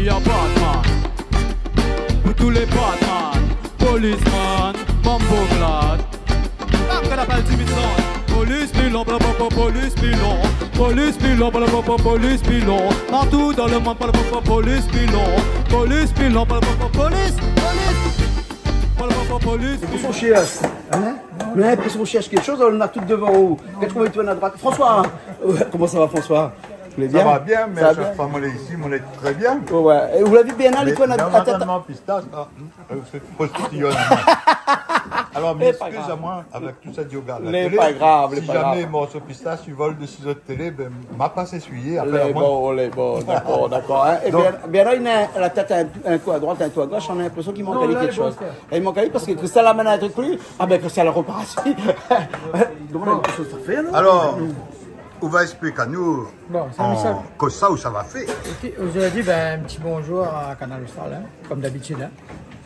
il y a Batman. Pour tous les Batman, policeman, mambo glad. Comme qu'on appelle Jimmy Son. Police pilon, blablabla, police pilon. Police pilon, blablabla, police pilon. Partout dans le monde, blablabla, police pilon. Police pilon, blablabla, police, blablabla, police. Pour son chiasse, hein? Mais pour son chiasse quelque chose, on a tout devant vous. Qu'est-ce qu'on va à droite? François, comment ça va François? Vous Ça va bien, mais à chaque fois qu'on est ici, on est très bien. Ouais. Et vous l'avez bien là, les points à tête. Pistache, c'est postillonne. Alors, mais excuse-moi, avec tout ça yoga, la télé, pas grave, si jamais morceau pistache, tu voles de ces autres télé, ben, m'a pas s'essuyer. Les bon, d'accord. Hein. Et bien là, il a la tête un coup à droite, un coup à gauche, on a l'impression qu'il manque quelque chose. Et il manque parce que Christelle amène un truc plus. Ah ben Christelle repart ici. Donc on a quelque chose à faire, non? Alors, on va expliquer à nous Bon, ça où ça va faire. aujourd'hui, ben, un petit bonjour à Canal Austral, hein, comme d'habitude. Hein.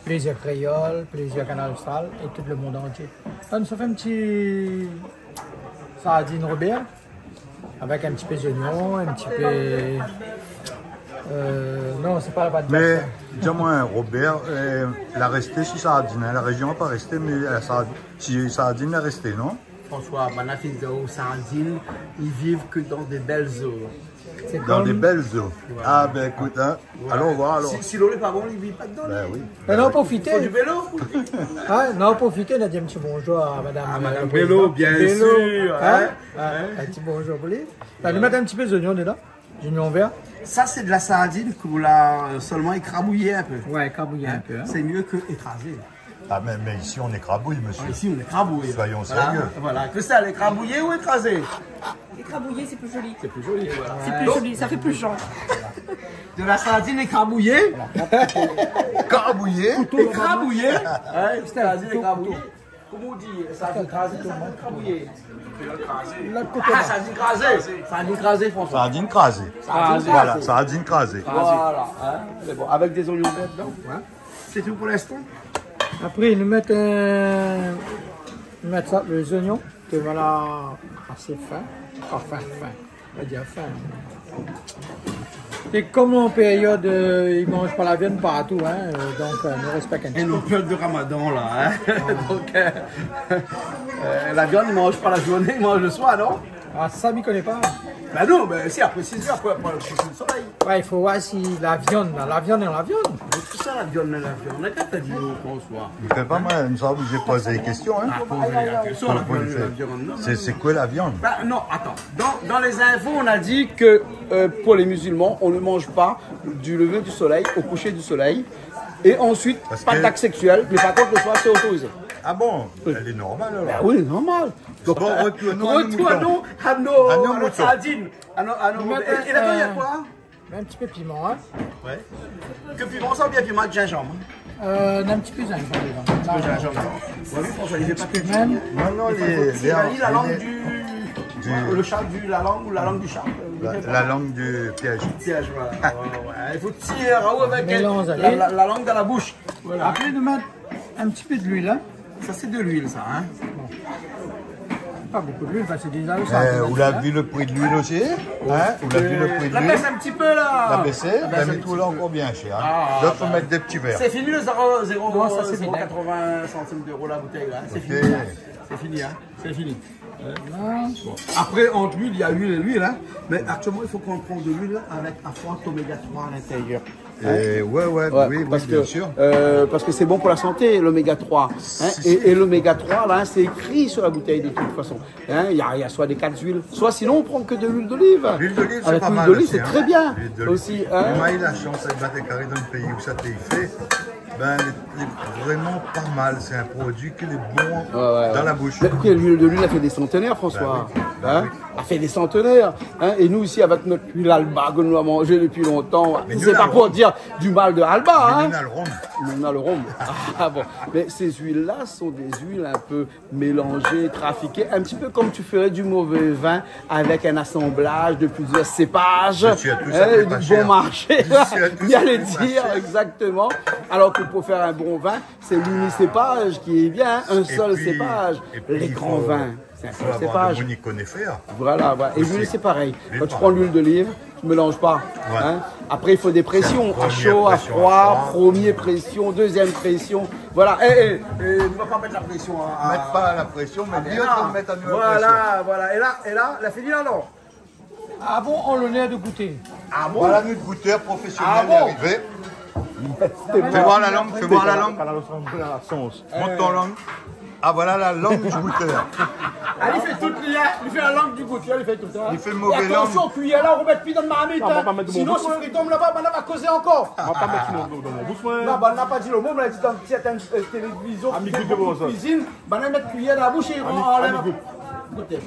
Plaisir créole, plaisir Canal Austral et tout le monde entier. Là, nous avons fait un petit sardine Robert avec un petit peu d'oignon, un petit peu. Non, c'est pas la pâte. Mais, dis-moi, Robert, la restée si Sardine, la région n'a pas resté, mais si Sardine est restée, non? François, Manafizao, Sardine, ils vivent que dans des belles eaux. Dans des belles eaux. Ouais. Ah ben écoute, hein. Allons voir alors. Si l'eau n'est pas bon, il ne vit pas dedans. Ben oui. Ben non, profitez. Il faut du vélo. Non, profitez, on a dit un petit bonjour à madame. À madame Vélo, bien sûr. Un petit bonjour pour lui. Là, nous mettons un petit peu d'oignon dedans, d'oignon vert. Ça, c'est de la sardine que vous l'avez seulement écrabouillé un peu. Ouais, écrabouillé un peu. Hein. C'est mieux que écrasé. Ah mais ici on écrabouille, monsieur. Ici on écrabouille. Soyons sérieux. Voilà. Que ça, écrabouillé ou écrasé? Écrabouillé, c'est plus joli. C'est plus joli, voilà. C'est plus joli, ça fait plus genre. De la sardine écrabouillée. Écrabouillé. Écrabouillé. Sardine écrabouillée. Comment on dit? Sardine écrasée, sardine écrabouillée. Ah, sardine écrasée. Sardine écrasée, François. Sardine écrasée. Voilà, sardine écrasée. Voilà. C'est bon. Avec des oignons verts dedans. C'est tout pour l'instant. Après, nous mettons ça, les oignons, que voilà, assez fin. Enfin, fin. On va dire fin. Et comme en période, ils ne mangent pas la viande partout, hein, donc nous respectons un petit peu. Et nos périodes de ramadan, là. Hein. Donc, la viande, ils ne mangent pas la journée, ils mangent le soir, non? Ah, ça, je ne connais pas. Ben non, ben si, après 6 heures, après le coucher du soleil. Ouais, il faut voir si la viande est la viande. Mais tout ça, la viande. Qu'est-ce que t'as dit, François? Ne fais pas mal, nous avons j'ai posé des questions. Hein. C'est quoi la viande? Ben, non, attends. Dans les infos, on a dit que pour les musulmans, on ne mange pas du lever du soleil au coucher du soleil. Et ensuite, pas d'acte sexuel, mais par contre, le soir, c'est autorisé. Ah bon? Elle est normale alors? Ben oui, normal. Donc, bon, retournons à nos sardines. Et là-dedans, il y a quoi? Un petit peu de piment, hein? Ouais. Que piment, ça ou bien piment de gingembre? Un petit peu de gingembre dedans. Un petit peu de gingembre. Oui, François, il fait pas que de même. Non, la langue le chat la langue ou la langue du chat? La langue du piège. Piège, voilà. Il faut tirer avec la langue dans la bouche. Voilà. Après, nous mettre un petit peu de l'huile, hein? Ça, c'est de l'huile, ça, hein? Bon. Pas beaucoup d'huile, parce que c'est déjà vous l'avez vu le prix de l'huile aussi? Hein? Vous l'avez vu le prix de la l'huile? baisse un petit peu, là! La baisser? La met tout là encore bien cher. Hein? Là, il faut mettre des petits verres. C'est fini le 0,80 centimes d'euros la bouteille, là. C'est fini. C'est fini, hein? C'est fini. Bon. Après, entre l'huile, il y a l'huile et l'huile, hein? Mais actuellement, il faut qu'on prenne de l'huile avec un forte oméga 3 à l'intérieur. Oui, bien sûr. Parce que c'est bon pour la santé, l'oméga 3. Hein, et l'oméga 3, là, c'est écrit sur la bouteille de toute façon. Hein, il y a soit des 4 huiles, soit sinon on prend que de l'huile d'olive. L'huile d'olive, c'est avec pas l'huile mal. d'olive, c'est très bien. Aussi. Hein. On a eu la chance avec Batécaré dans le pays où ça t'est fait. Ben, vraiment pas mal. C'est un produit qui est bon dans la bouche. L'huile de l'huile a fait des centenaires, François. A fait des centenaires. Hein. Et nous, ici, avec notre huile Alba que nous avons mangé depuis longtemps, c'est pas pour dire du mal de Alba. Hein. On a le rhum. Ah bon. Mais ces huiles-là sont des huiles un peu mélangées, trafiquées, un petit peu comme tu ferais du mauvais vin avec un assemblage de plusieurs cépages. Du bon marché. Bien le dire, exactement. Alors que pour faire un bon vin, c'est l'unicépage qui est bien, un seul cépage. Les grands vins, C'est un faut seul avoir cépage. de Monique connaît faire. Voilà, voilà. Et Aussi. l'huile, c'est pareil. L'huile, Quand tu pareil. prends l'huile d'olive, tu ne mélanges pas. Ouais. Hein. Après, il faut des pressions. À Première chaud, à pression, froid, à froid. première pression, deuxième pression. Voilà. Ne va pas mettre la pression. Mettre pas la pression, mais dire qu'on mettre à nous la pression. Voilà, voilà. Et là, la fini alors. Ah bon, on l'honneur de goûter. Ah bon? Voilà notre goûteur professionnel Ah bon? est arrivé. Fais voir la langue, fais voir la langue. Monte ton langue. Ah voilà la langue du goûteur. Ah, il fait toute il fait la langue du goût, il fait tout ça. Il fait le mauvais Et attention, langue. cuillère là, on va mettre plus dans le marmite. on va pas mettre de Sinon, mon si goût, Free tombe là-bas, on va causer encore. On va pas mettre dans mon bouche, moi. Non, on n'a pas dit le mot, on l'a dit dans certaines télévisions. Ami, qui font goûte de beaucoup bon, de ça. cuisine, on va mettre cuillère dans la bouche et on Ami, enlève. goûte. Goûtez.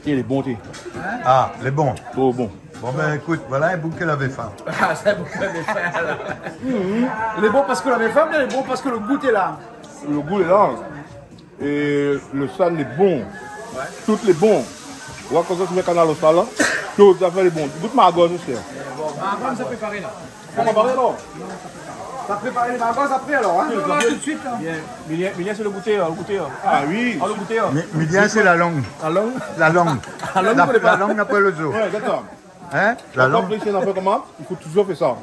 Il est bon, thé. Ah, les bons. Trop bon. Bon ben écoute, voilà un bouc qu'elle avait faim. Ah, c'est beaucoup de frères là. Il est bon parce que l'avait faim, mais il est bon parce que le goût est là. Le goût est là. Et le sal est bon. Tout est bon. Voilà, quand tu mets canal au sal, tout ça fait bon. Goûte ma gorge aussi. Ah, comme ça préparé là. On va parler alors. Ça a préparé les margots après alors. Hein. On va tout de suite là. Milien, c'est le goûter. Ah oui. Ah, le goûter. Midien c'est la langue. La langue. La langue. La langue après le zoo. Ouais, d'accord. Hein? La Quand langue. on fait comment? Il faut toujours faire ça.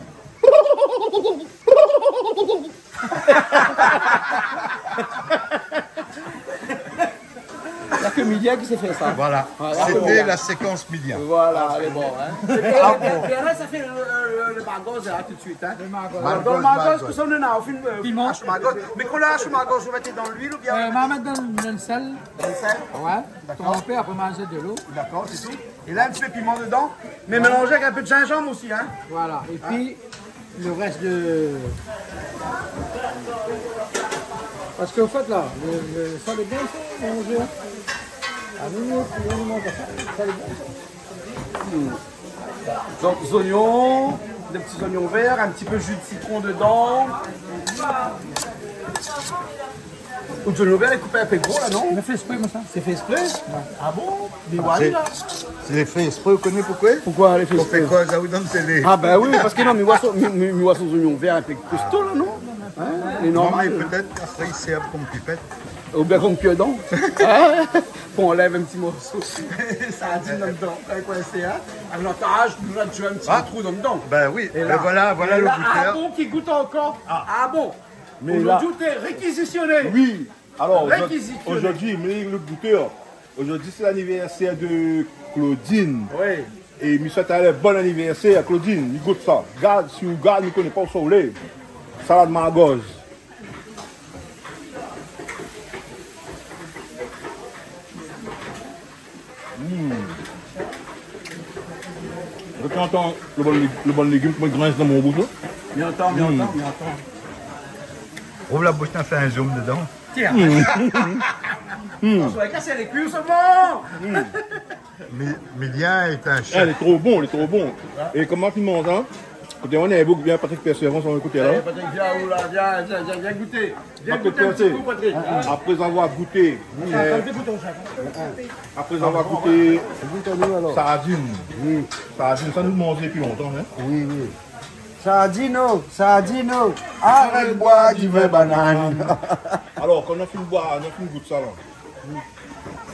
Il n'y a que Midia qui s'est fait ça. Voilà. C'était la séquence midien. Voilà, elle est bon. Hein. Et là, ça fait le margos là tout de suite. Hein. Dans le margos, que ça on en a, on fait une Piment. hache margos. Mais quand on hache margos, on va mettre dans l'huile ou bien On va mettre dans le sel. dans le sel. Ouais. Ton père après manger de l'eau. D'accord, c'est tout. Et là, un petit peu de piment dedans, mais mélangé avec un peu de gingembre aussi. Hein. Voilà. Et puis le reste de. Parce qu'au fait là, ça est bien ça, manger. Ah non, on mange ça. Ça est bien. Donc, des oignons, des petits oignons verts, un petit peu de jus de citron dedans. Ou de oignons verts, coupé un peu gros là, non? On a fait exprès, moi ça. C'est fait exprès? Ah bon? Des wali là? C'est fait exprès, vous connaissez pourquoi? Pourquoi les fait On fait exprès? quoi ça vous donne télé? Ah ben oui, parce que non, mais moi son oignon vert un peu costaud là, non? Hein? Les Non, normales. mais peut-être qu'après il servent comme pipette. Ou bien comme pied-dent. Hein? Bon, on enlève un petit morceau. Ça a dit dedans. Avec quoi c'est, hein? Avec l'entourage, tu as un petit trou dedans. Ben oui, Et ben voilà et le là, ah goûteur. bon, qui goûte encore? Ah bon? Mais Aujourd'hui, t'es réquisitionné. Oui. Alors, Réquisitionné. aujourd'hui, mais le goûteur, aujourd'hui c'est l'anniversaire de Claudine. Oui. Et je souhaite un bon anniversaire à Claudine. Il goûte ça. Garde, si vous gardez, ne connaît pas au soleil. Salade margoz. Je entends le bon légume qui me grince dans mon bouche. Bien entend, bien entend, bien entend. Ouvre la bouche, t'as fait un zoom dedans. Tiens. On se va casser les culs seulement. Midien est un Elle chef. est trop bon, il est trop bon. Et comment tu manges, hein? Écoutez, on est beaucoup bien Patrick Persévérance, on va écouter là. Allez, Patrick, viens, oula, viens goûter. Viens Patrick goûter un petit Percé, coup, Patrick. après avoir goûté, après avoir goûté sardine, sardine, ça nous mange depuis longtemps, hein? Oui, oui. Sardino, arrête boire du vin banane. Alors, quand on a fini de boire, on a fini de goûter ça là.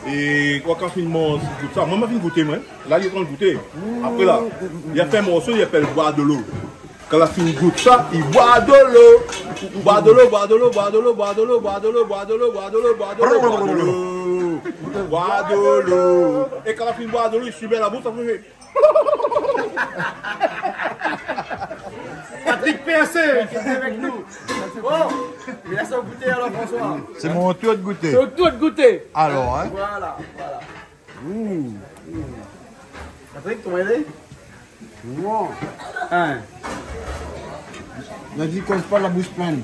Et quand on finit de manger, goûte ça. Moi, je fini de goûter, moi. Là, il est en train de goûter. Après là, il a fait un morceau, il appelle boire de l'eau. Quand la fille goûte ça, il boit de l'eau. Boire de l'eau, boire de l'eau, boire de l'eau, boire de l'eau, boire de l'eau, boire de l'eau, boire de l'eau, boire de l'eau, boire de l'eau. Boire de l'eau. Et quand la fille boit de l'eau, il subit la bouche, ça fait. Patrick PSC qui est avec nous. Bon, il laisse au goûter alors François. C'est mon tour de goûter. C'est au tour de goûter. Alors, hein? Voilà. Patrick, comment il est? Bon. Hein. Il a dit qu'on se parle la bouche pleine.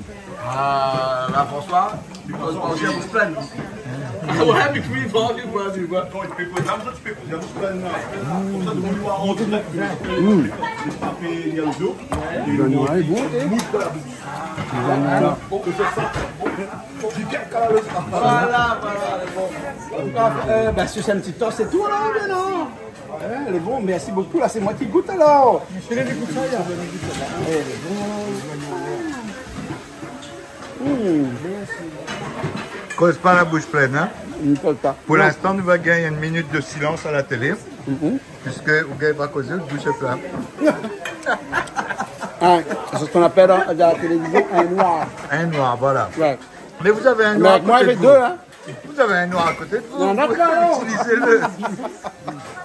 Ah, là François, tu peux se manger la bouche pleine. Ah ouais, mais puis il va, du bois. Quand il peut poser, ça tu peux poser la bouche pleine. Comme ça, tu peux lui arrondir le nez. Il tape, il y a le dos. Et il mouille dans la bouche. Pour que ça sorte. Du caca le sang. Voilà, bon. Bah, si c'est un petit temps, c'est tout là, mais non. Ouais, elle est bon, merci beaucoup. Là, c'est moi qui goûte alors. Je l'ai goûté ça, là. Elle est bon. Cause pas la bouche pleine, hein? Il ne colle pas. Pour l'instant, nous allons gagner une minute de silence à la télé, puisque vous n'avez pas causé, le bouche est plein. C'est ce qu'on appelle à la télévision un noir. Un noir, voilà. Ouais. Mais vous avez un Mais noir à avec moi, côté avec de vous. deux, hein. Vous avez un noir à côté de vous. Il y en a vous plein, non? utilisez-le.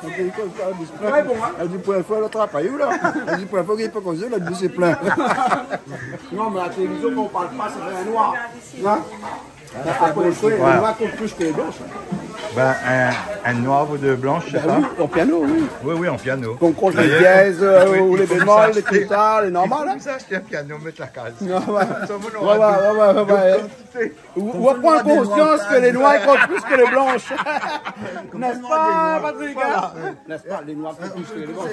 Ouais, bon, hein. Elle dit pour une fois, l'autre n'a pas eu là. Elle dit pour une fois qu'il n'est pas causé, la bouche est pleine. Non, mais la télévision, quand on ne parle pas, c'est un noir. Hein? Les noirs comptent plus que les blanches. Ben, un noir ou deux blanches, je sais pas. Oui, en piano, oui. Oui, oui, en piano. Qu'on compte les D'ailleurs, dièses ou les bémols, les critères, les normales. Il faut acheter un piano, mettre la case. Ouais. Ou à prendre conscience que les noirs comptent plus que les blanches. N'est-ce pas, Patrick? N'est-ce pas, les noirs comptent plus que les blanches.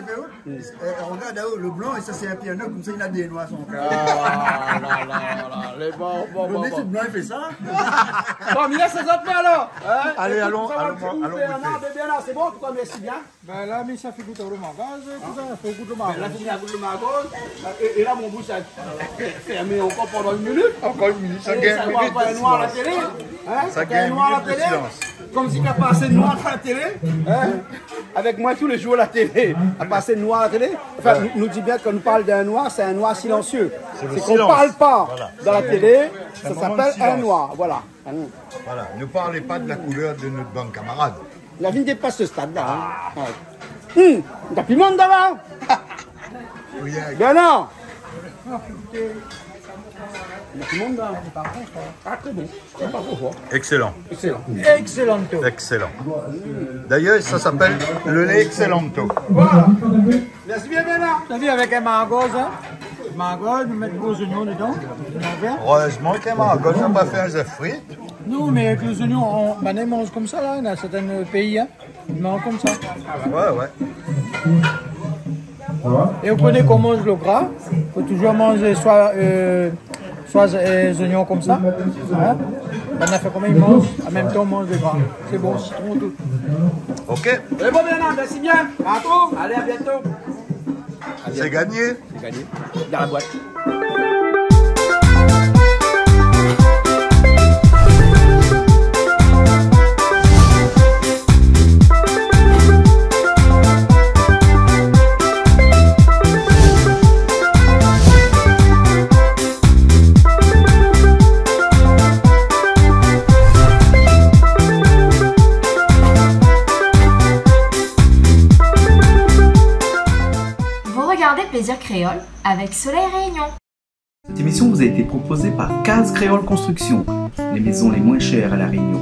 Regarde là-haut, le blanc, et ça c'est un piano, comme ça il a des noirs à son cœur. Ah là là, les bons. Mais si le blanc il fait ça. Bon, mais là, ces autres là. Allez, allons C'est bon, tout comme merci bien. Ben là, mais ça fait goûter le magaz, tout ça, ça fait goûter le magaz. Là, c'est bien le magos. Et là, mon bouche est fermé encore pendant une minute. Encore une minute, ça Et gagne ça une voit minute pas de un noir à la silence. télé. Hein? Ça Un gagne une noir à la minute de télé. silence. Comme si tu as passé noir à la télé. Hein? Avec moi tous les jours à la télé. À passer noir à la télé. Enfin, nous dit bien qu'on nous parle d'un noir, c'est un noir silencieux. C'est qu'on ne silence. parle pas Voilà. dans la télé. Ça moment de s'appelle un silence. noir. Voilà. Voilà, ne parlez pas de la couleur de notre bonne camarade. La vie dépasse ce stade-là. Hein. Ouais. T'as plus de monde d'avant. Oui, Ben non. Il y a tout le monde là. Ah, très bon. C'est pas trop fort. excellent, Excellent. Excellento. excellent. D'ailleurs, ça s'appelle le lait Excellanto. Voilà. Merci bien, Bernard. T'as vu avec un magaz, hein? Magaz, nous mettons gros oignons dedans. Heureusement qu'un margot n'a pas fait un œuf frit. Non, mais avec les oignons, ils mangent comme ça, là, dans certains pays, hein. Ils mangent comme ça. Ouais, ouais. Et vous connaissez qu'on mange le gras. Il faut toujours manger soit les oignons comme ça. Hein? On a fait comment ils mangent. En même temps, on mange le gras. C'est bon, citron, tout. Ok, Et bon, Bernard, merci bien. À bientôt. Allez, à bientôt. c'est gagné. C'est gagné. Dans la boîte. Regardez Plaisir Créole avec Soleil Réunion. Cette émission vous a été proposée par Case Créole Construction, les maisons les moins chères à La Réunion.